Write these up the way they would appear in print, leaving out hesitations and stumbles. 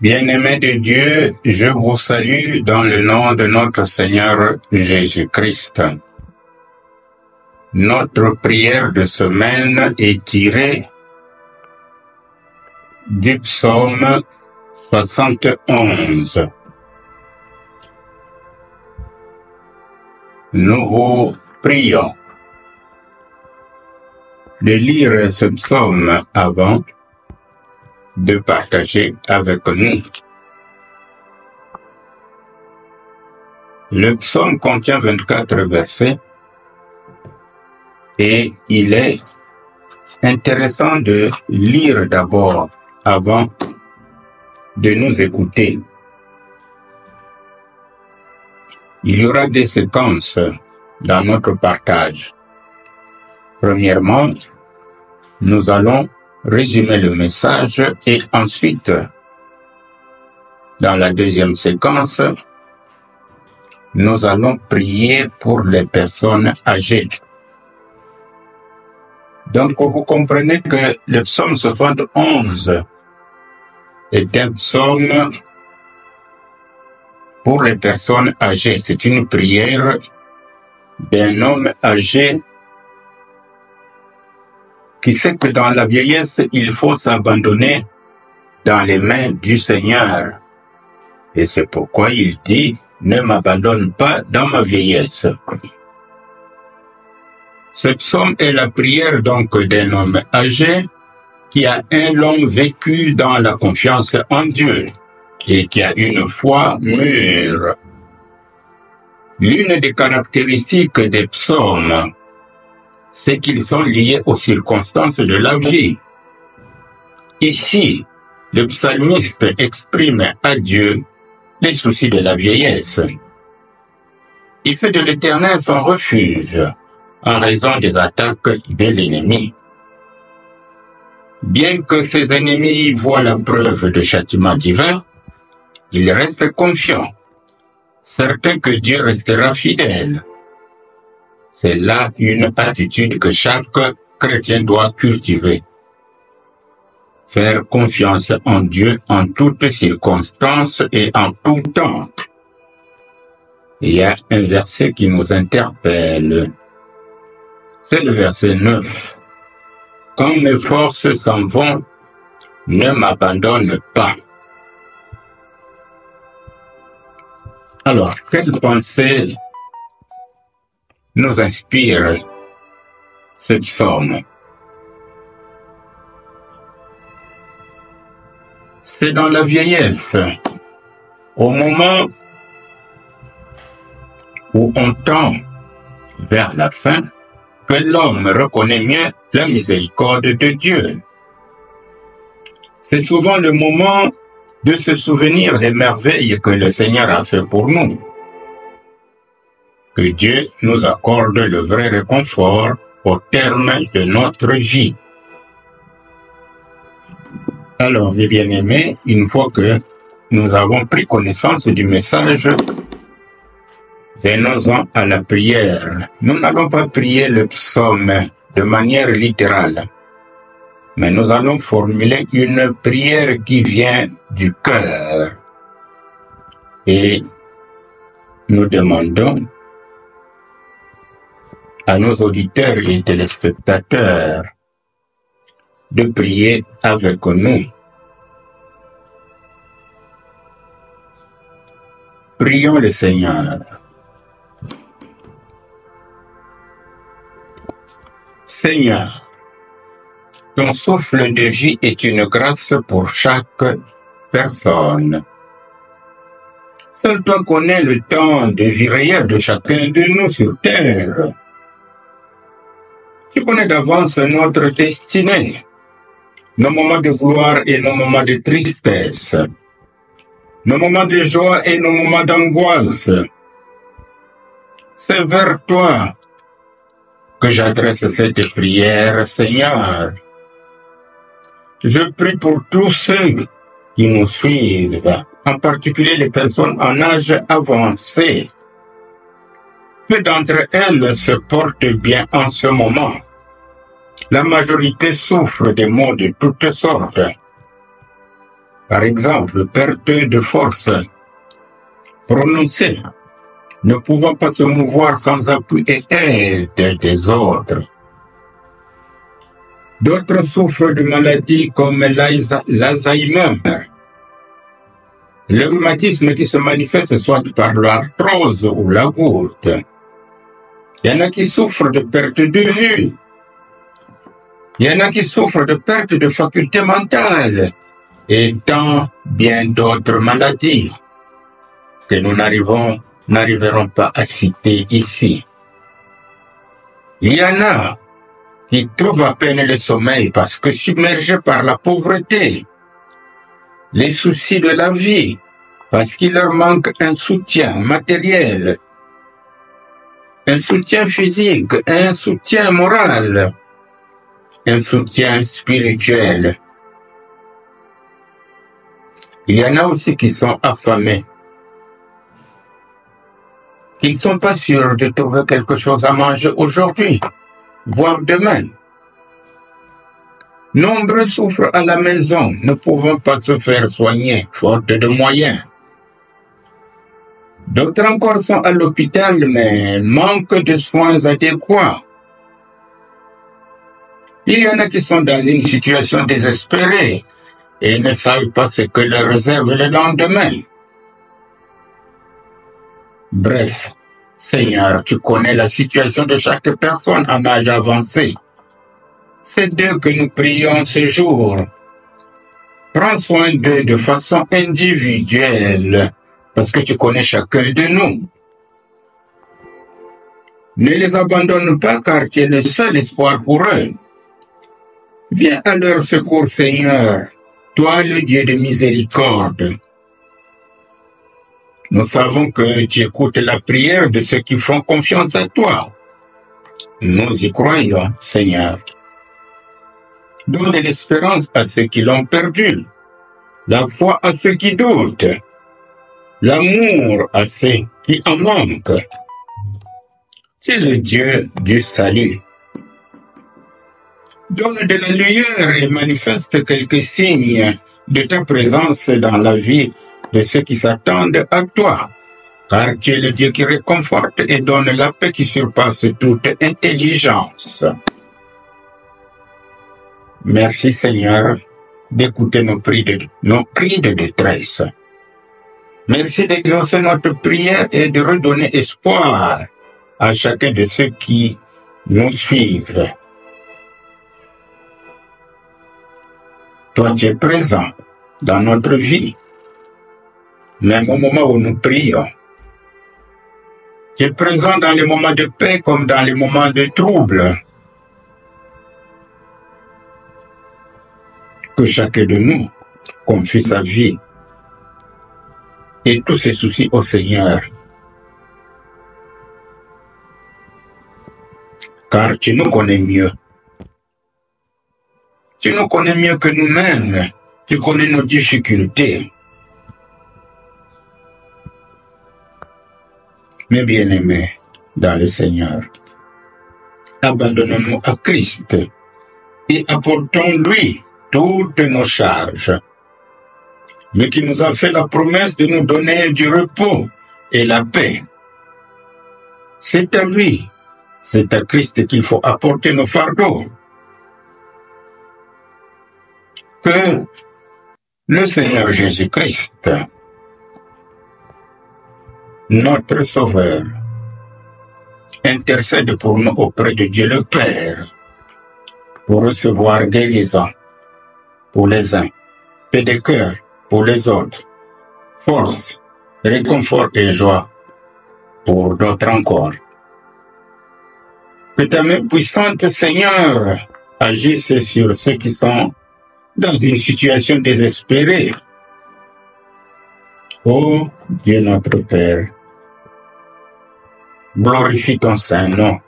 Bien-aimés de Dieu, je vous salue dans le nom de notre Seigneur Jésus-Christ. Notre prière de semaine est tirée du psaume 71. Nous vous prions de lire ce psaume avant de partager avec nous. Le psaume contient 24 versets et il est intéressant de lire d'abord avant de nous écouter. Il y aura des séquences dans notre partage. Premièrement, nous allons résumer le message et ensuite, dans la deuxième séquence, nous allons prier pour les personnes âgées. Donc, vous comprenez que le psaume 71 est un psaume pour les personnes âgées. C'est une prière d'un homme âgé qui sait que dans la vieillesse, il faut s'abandonner dans les mains du Seigneur. Et c'est pourquoi il dit, ne m'abandonne pas dans ma vieillesse. Ce psaume est la prière donc d'un homme âgé qui a un long vécu dans la confiance en Dieu et qui a une foi mûre. L'une des caractéristiques des psaumes, c'est qu'ils sont liés aux circonstances de la vie. Ici, le psalmiste exprime à Dieu les soucis de la vieillesse. Il fait de l'Éternel son refuge en raison des attaques de l'ennemi. Bien que ses ennemis voient la preuve de châtiment divin, il reste confiant, certain que Dieu restera fidèle. C'est là une attitude que chaque chrétien doit cultiver. Faire confiance en Dieu en toutes circonstances et en tout temps. Il y a un verset qui nous interpelle. C'est le verset 9. Quand mes forces s'en vont, ne m'abandonne pas. Alors, quelle pensée nous inspire ce psaume? C'est dans la vieillesse, au moment où on tend vers la fin, que l'homme reconnaît mieux la miséricorde de Dieu. C'est souvent le moment de se souvenir des merveilles que le Seigneur a fait pour nous. Que Dieu nous accorde le vrai réconfort au terme de notre vie. Alors, mes bien-aimés, une fois que nous avons pris connaissance du message, venons-en à la prière. Nous n'allons pas prier le psaume de manière littérale, mais nous allons formuler une prière qui vient du cœur. Et nous demandons à nos auditeurs et téléspectateurs de prier avec nous. Prions le Seigneur. Seigneur, ton souffle de vie est une grâce pour chaque personne. Seul toi connais le temps de vie réel de chacun de nous sur terre. Tu connais d'avance notre destinée, nos moments de gloire et nos moments de tristesse, nos moments de joie et nos moments d'angoisse. C'est vers toi que j'adresse cette prière, Seigneur. Je prie pour tous ceux qui nous suivent, en particulier les personnes en âge avancé. Peu d'entre elles se portent bien en ce moment. La majorité souffre des maux de toutes sortes. Par exemple, perte de force prononcée, ne pouvant pas se mouvoir sans appui et aide des autres. D'autres souffrent de maladies comme l'Alzheimer, le rhumatisme qui se manifeste soit par l'arthrose ou la goutte. Il y en a qui souffrent de perte de vue. Il y en a qui souffrent de perte de faculté mentale et tant bien d'autres maladies que nous n'arriverons pas à citer ici. Il y en a qui trouvent à peine le sommeil parce que submergés par la pauvreté, les soucis de la vie, parce qu'il leur manque un soutien matériel, un soutien physique, un soutien moral, un soutien spirituel. Il y en a aussi qui sont affamés, qui ne sont pas sûrs de trouver quelque chose à manger aujourd'hui, voire demain. Nombreux souffrent à la maison, ne pouvant pas se faire soigner, faute de moyens. D'autres encore sont à l'hôpital, mais manquent de soins adéquats. Il y en a qui sont dans une situation désespérée et ne savent pas ce que leur réserve le lendemain. Bref, Seigneur, tu connais la situation de chaque personne en âge avancé. C'est d'eux que nous prions ce jour. Prends soin d'eux de façon individuelle, parce que tu connais chacun de nous. Ne les abandonne pas, car tu es le seul espoir pour eux. Viens à leur secours, Seigneur, toi le Dieu de miséricorde. Nous savons que tu écoutes la prière de ceux qui font confiance à toi. Nous y croyons, Seigneur. Donne de l'espérance à ceux qui l'ont perdu, la foi à ceux qui doutent, l'amour à ceux qui en manquent. Tu es le Dieu du salut. Donne de la lumière et manifeste quelques signes de ta présence dans la vie de ceux qui s'attendent à toi, car tu es le Dieu qui réconforte et donne la paix qui surpasse toute intelligence. Merci Seigneur d'écouter nos cris de détresse. Merci d'exaucer notre prière et de redonner espoir à chacun de ceux qui nous suivent. Toi, tu es présent dans notre vie, même au moment où nous prions. Tu es présent dans les moments de paix comme dans les moments de trouble. Que chacun de nous confie sa vie et tous ses soucis au Seigneur. Car tu nous connais mieux. Tu nous connais mieux que nous-mêmes. Tu connais nos difficultés. Mes bien-aimés dans le Seigneur, abandonnons-nous à Christ et apportons-lui toutes nos charges. Lui qui nous a fait la promesse de nous donner du repos et la paix. C'est à lui, c'est à Christ qu'il faut apporter nos fardeaux. Que le Seigneur Jésus-Christ, notre Sauveur, intercède pour nous auprès de Dieu le Père, pour recevoir guérison pour les uns, paix de cœur pour les autres, force, réconfort et joie pour d'autres encore. Que ta main puissante, Seigneur, agisse sur ceux qui sont dans une situation désespérée. Ô Dieu notre Père, glorifie ton Saint-Nom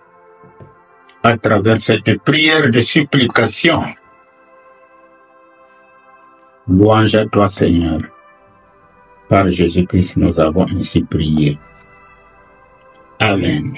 à travers cette prière de supplication. Louange à toi, Seigneur. Par Jésus-Christ, nous avons ainsi prié. Amen.